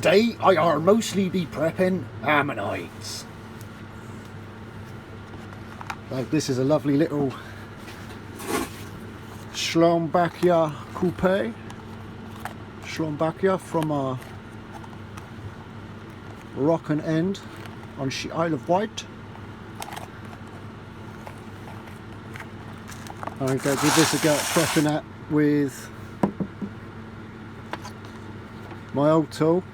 Today I'll mostly be prepping ammonites. Like, this is a lovely little Schlumbacher coupe. Schlumbacher from Rock and End on the Isle of Wight. I'm going to give this a go at prepping that with my old tool,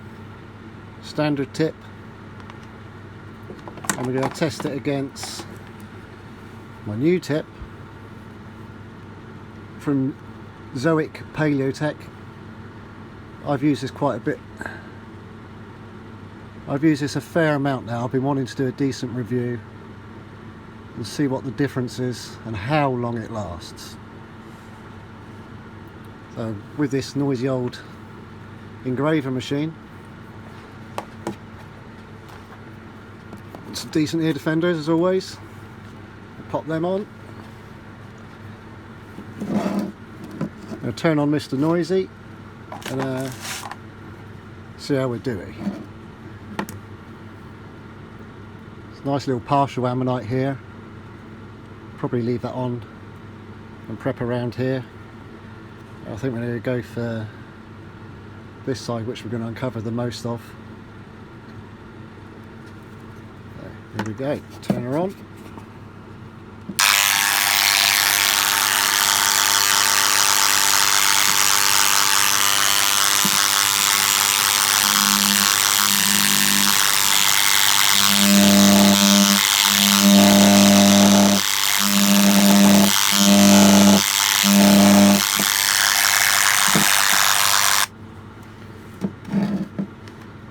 standard tip, and we're going to test it against my new tip from Zoic Tungsten. I've used this quite a bit. I've used this a fair amount now. I've been wanting to do a decent review and see what the difference is and how long it lasts. So with this noisy old engraver machine, some decent ear defenders as always. Pop them on. I'll turn on Mr. Noisy and see how we're doing. It's a nice little partial ammonite here. Probably leave that on and prep around here. I think we're going to go for this side, which we're going to uncover the most of. Here we go, turn her on.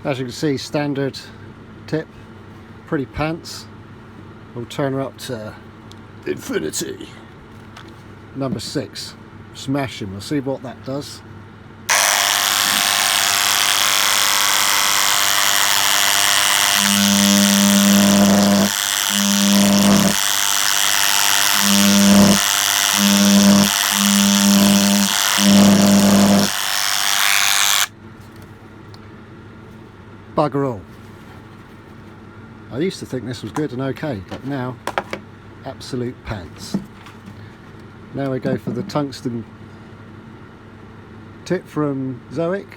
As you can see, standard tip, pretty pants. We'll turn her up to infinity. Number 6, smashing. We'll see what that does. Bugger all. I used to think this was good and okay, but now absolute pants. Now we go for the tungsten tip from Zoic.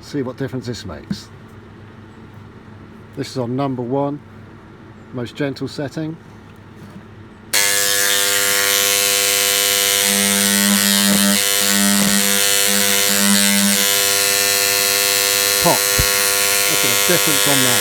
See what difference this makes. This is on number 1, most gentle setting. Pop. Look at the difference on that.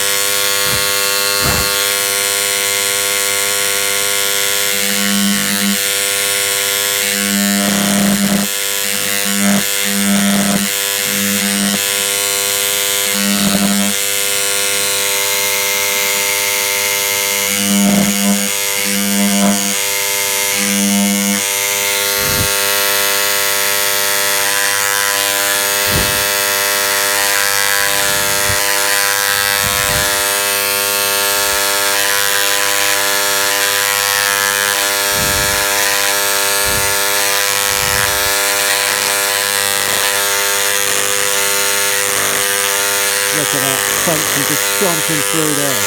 Look at that tungsten just stomping through there.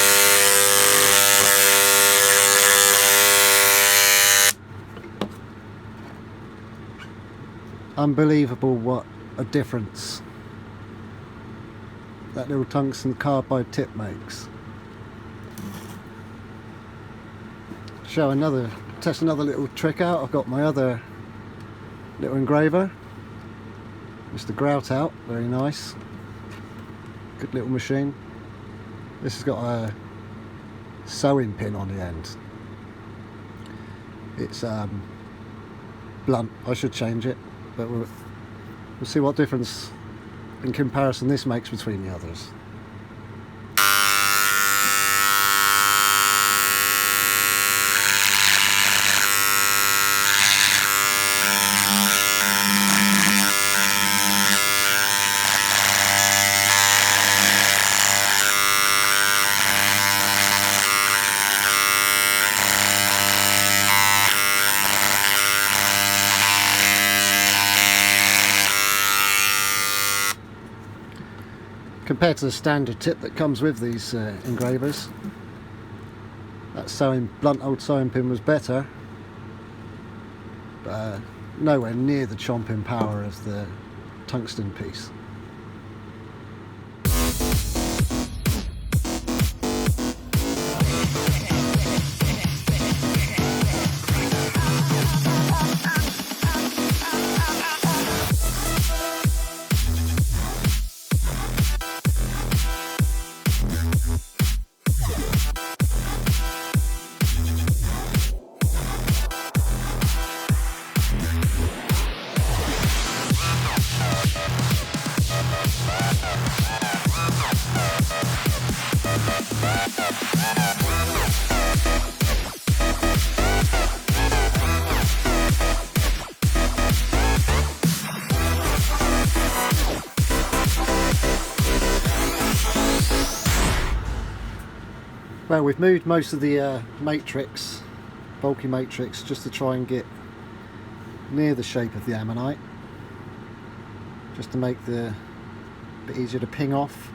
Unbelievable what a difference that little tungsten carbide tip makes. Test another little trick out. I've got my other little engraver, Mr. Grout out, very nice. Good little machine. This has got a sewing pin on the end. It's blunt. I should change it, but we'll see what difference in comparison this makes between the others. compared to the standard tip that comes with these engravers. That blunt old sewing pin was better, but nowhere near the chomping power of the tungsten piece. Well, we've moved most of the matrix, bulky matrix, just to try and get near the shape of the ammonite, just to make the bit easier to ping off.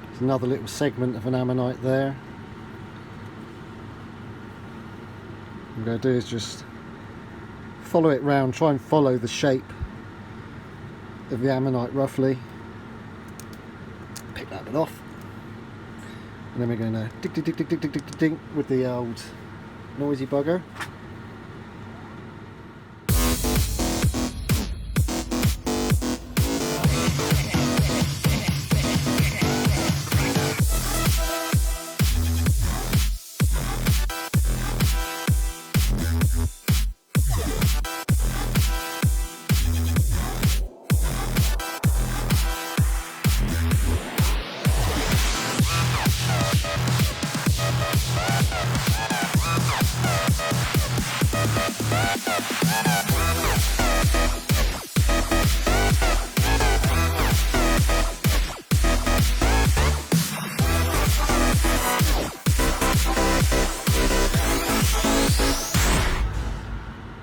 There's another little segment of an ammonite there. What I'm going to do is just follow it round, try and follow the shape of the ammonite roughly. Pick that bit off. And then we're going to tick tick tick tick tick tick tick tick with the old noisy bugger.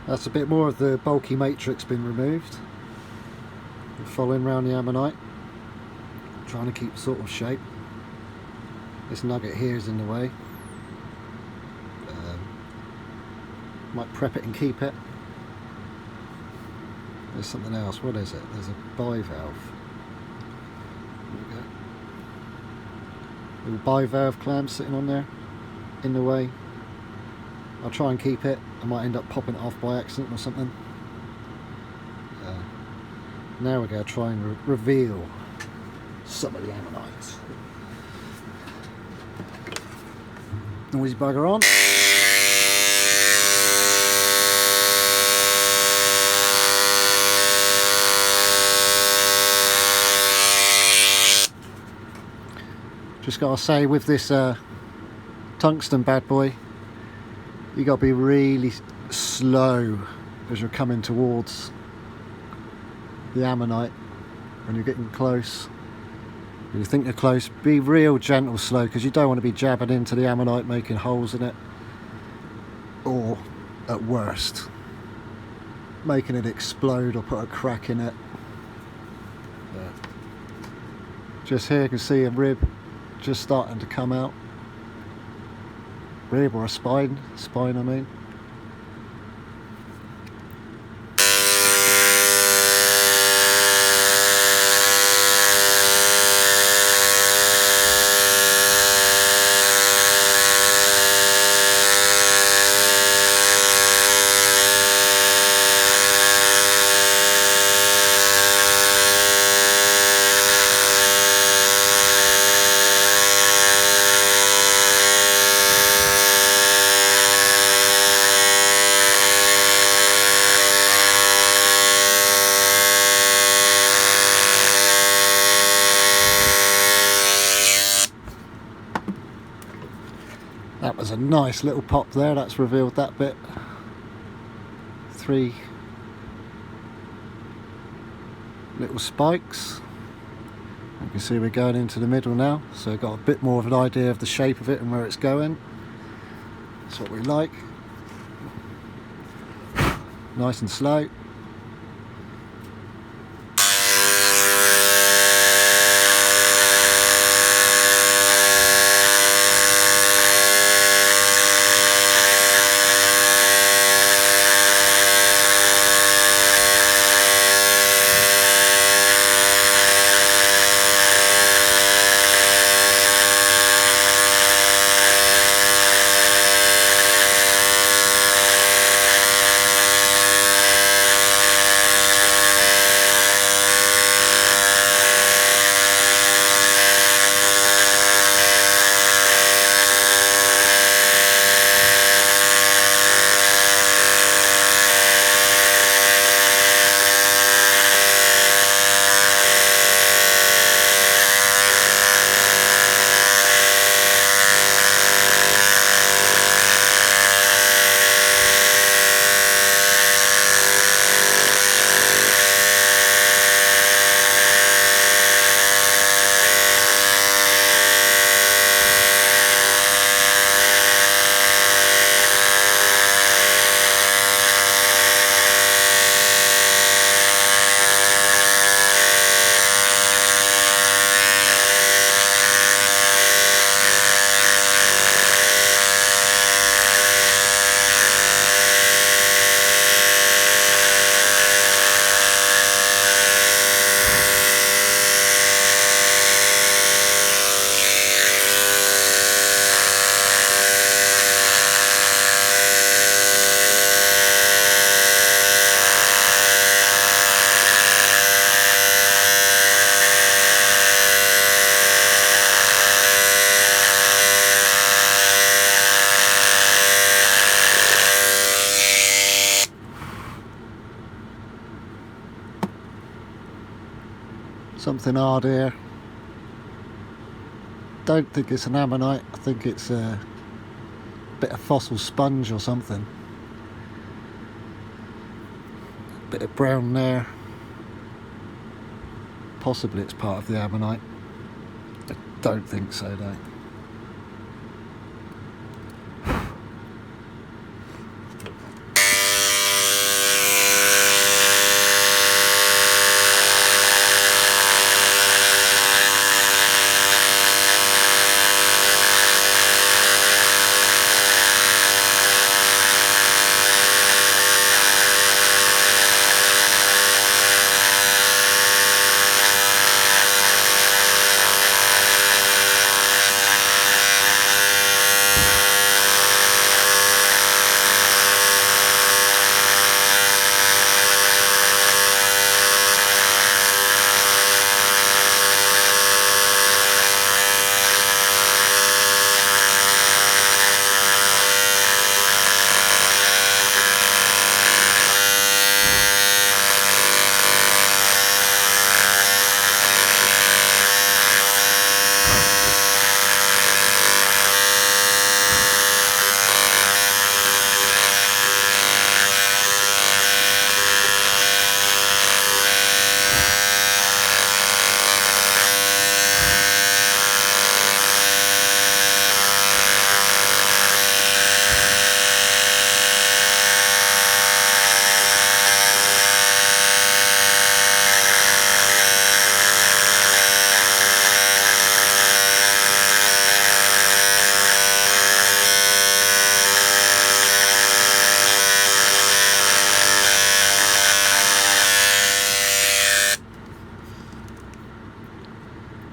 That's a bit more of the bulky matrix been removed. I'm following around the ammonite, trying to keep sort of shape. This nugget here is in the way. Might prep it and keep it. There's something else. What is it? There's a bivalve. There we go. Little bivalve clamp sitting on there, in the way. I'll try and keep it. I might end up popping it off by accident or something. Now we're going to try and reveal some of the ammonites. Noisy bugger on. Just gotta say, with this tungsten bad boy, you got to be really slow as you're coming towards the ammonite. When you're getting close, when you think you're close, be real gentle, slow, because you don't want to be jabbing into the ammonite, making holes in it, or at worst making it explode or put a crack in it. Just here you can see a rib just starting to come out. Rib or a spine I mean. That was a nice little pop there. That's revealed that bit. 3 little spikes. You can see we're going into the middle now, so I've got a bit more of an idea of the shape of it and where it's going. That's what we like. Nice and slow. something hard here. Don't think it's an ammonite, I think it's a bit of fossil sponge or something. Bit of brown there. Possibly it's part of the ammonite. I don't think so though.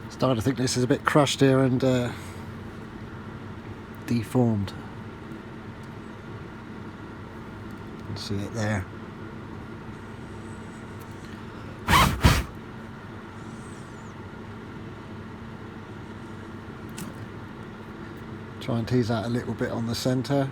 Starting to think this is a bit crushed here and deformed. You can see it there. Try and tease out a little bit on the centre.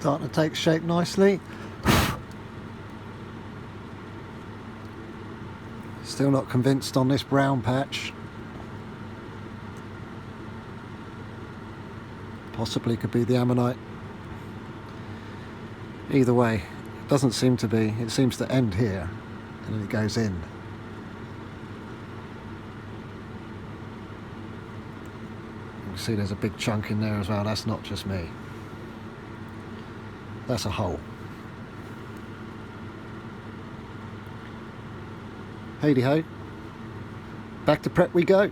Starting to take shape nicely. Still not convinced on this brown patch. Possibly could be the ammonite. Either way, it doesn't seem to be. It seems to end here and then it goes in. You can see there's a big chunk in there as well. That's not just me. That's a hole. Hey ho. Back to prep we go.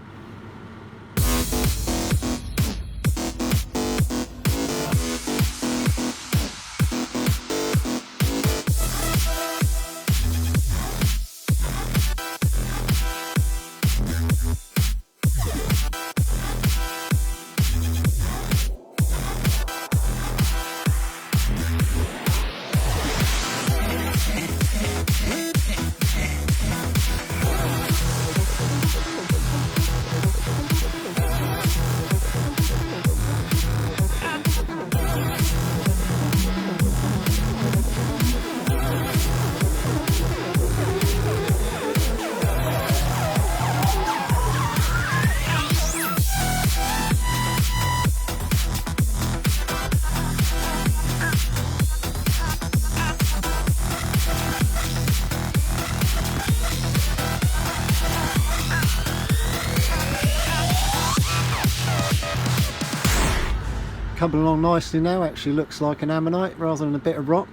Coming along nicely now. Actually looks like an ammonite rather than a bit of rock.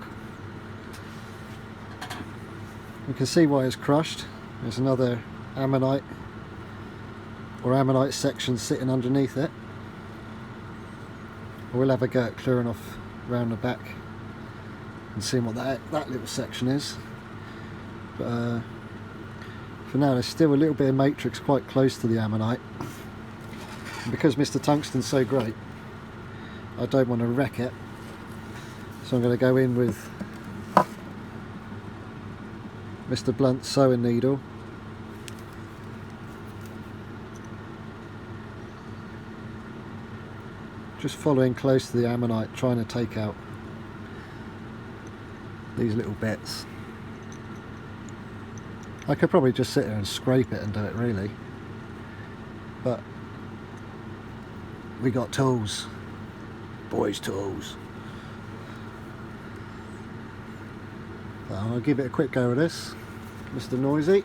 You can see why it's crushed. There's another ammonite or ammonite section sitting underneath it. We'll have a go at clearing off around the back and seeing what that little section is. But for now there's still a little bit of matrix quite close to the ammonite. And because Mr. Tungsten's so great, I don't want to wreck it, so I'm going to go in with Mr. Blunt's sewing needle. Just following close to the ammonite, trying to take out these little bits. I could probably just sit here and scrape it and do it really, but we got tools. Boys' tools. So I'll give it a quick go with this, Mr. Noisy.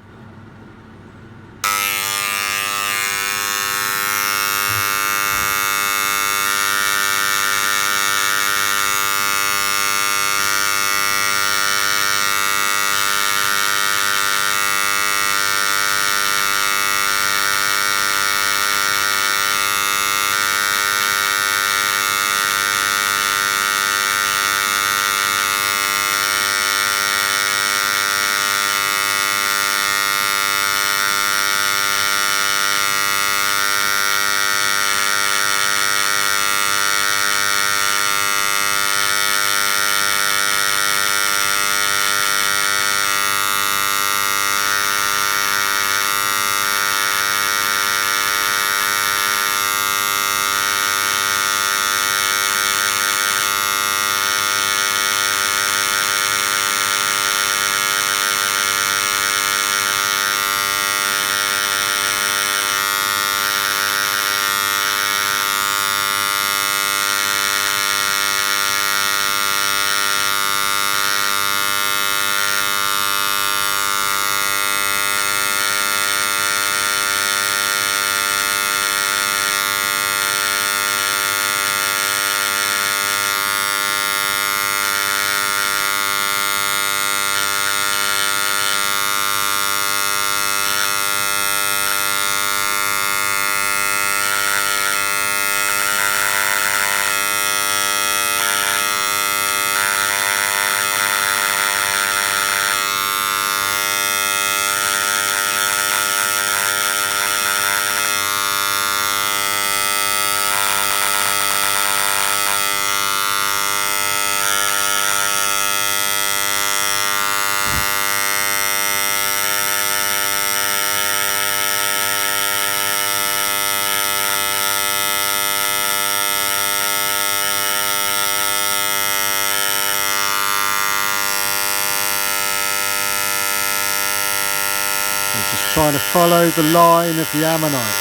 trying to follow the line of the ammonite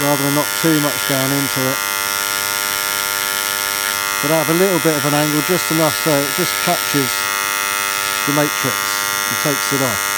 rather than knock too much down into it, but I have a little bit of an angle, just enough so it just captures the matrix and takes it off.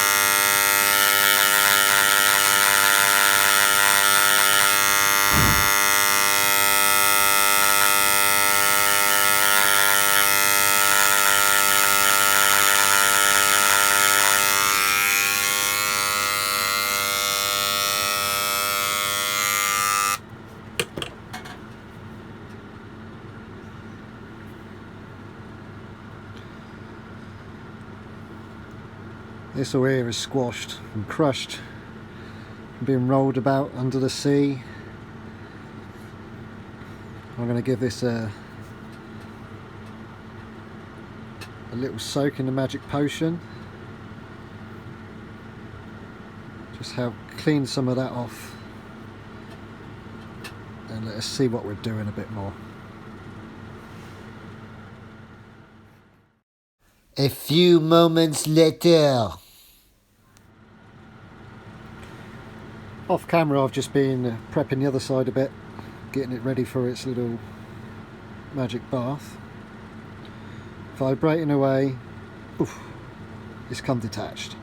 This all here is squashed and crushed and being rolled about under the sea. I'm going to give this a little soak in the magic potion. Just help clean some of that off and let us see what we're doing a bit more. A few moments later. Off camera I've just been prepping the other side a bit, getting it ready for its little magic bath. Vibrating away, oof, it's come detached.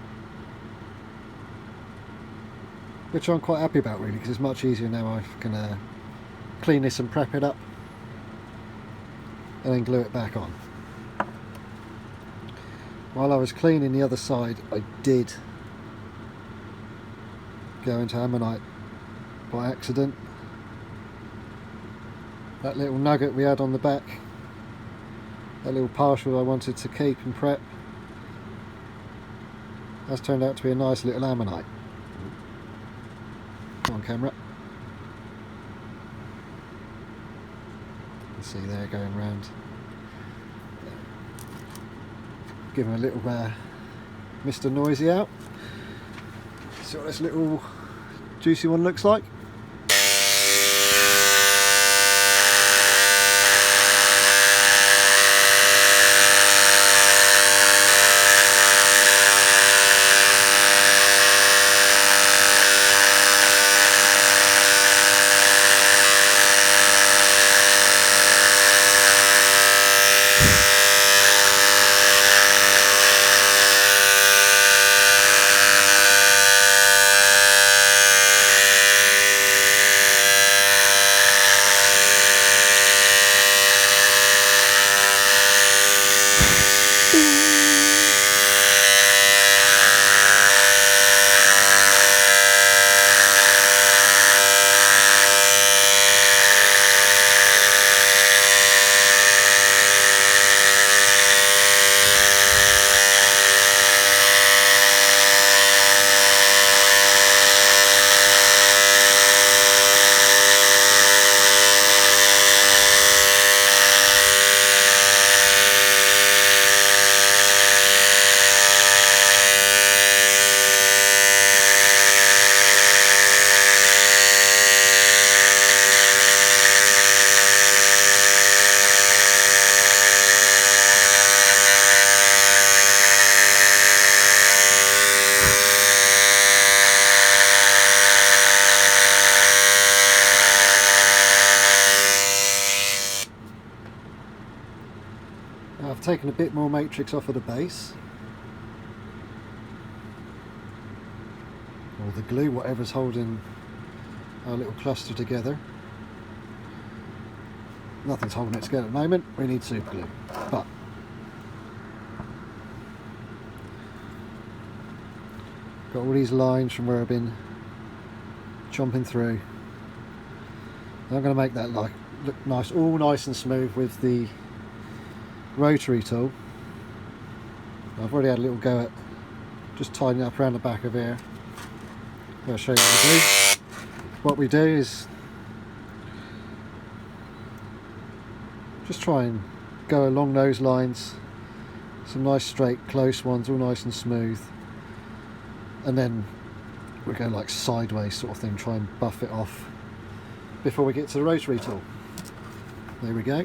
Which I'm quite happy about really, because it's much easier now. I can clean this and prep it up and then glue it back on. While I was cleaning the other side, I did go into ammonite by accident. That little nugget we had on the back, that little partial I wanted to keep and prep, has turned out to be a nice little ammonite. Come on camera. You can see there going round. Give him a little Mr. Noisy out. See what this little juicy one looks like. Now I've taken a bit more matrix off of the base, or the glue, whatever's holding our little cluster together. Nothing's holding it together at the moment, we need super glue. But got all these lines from where I've been chomping through. And I'm going to make that look nice, all nice and smooth with the rotary tool. I've already had a little go at just tidying up around the back of here. I'll show you what we do. What we do is just try and go along those lines, some nice straight close ones, all nice and smooth, and then we go like sideways sort of thing, try and buff it off before we get to the rotary tool. There we go.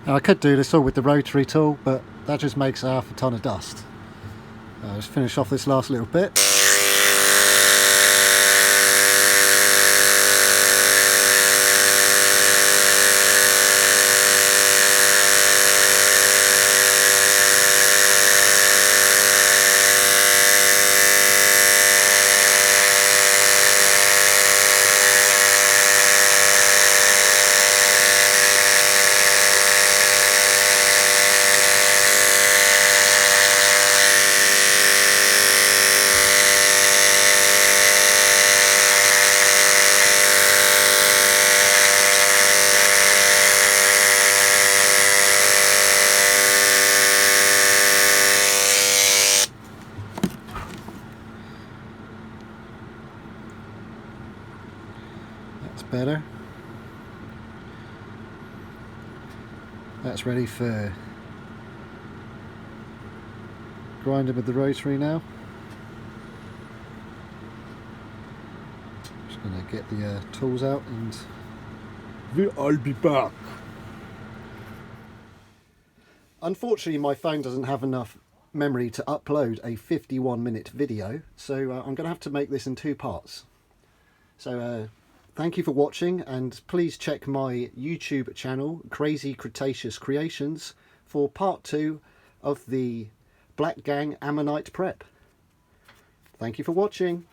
Now, I could do this all with the rotary tool, but that just makes half a ton of dust. Let's finish off this last little bit. Better. That's ready for grinding with the rotary now. Just going to get the tools out and I'll be back. Unfortunately, my phone doesn't have enough memory to upload a 51-minute video, so I'm going to have to make this in 2 parts. So thank you for watching, and please check my YouTube channel, Crazy Cretaceous Creations, for part 2 of the Black Gang Ammonite prep. Thank you for watching.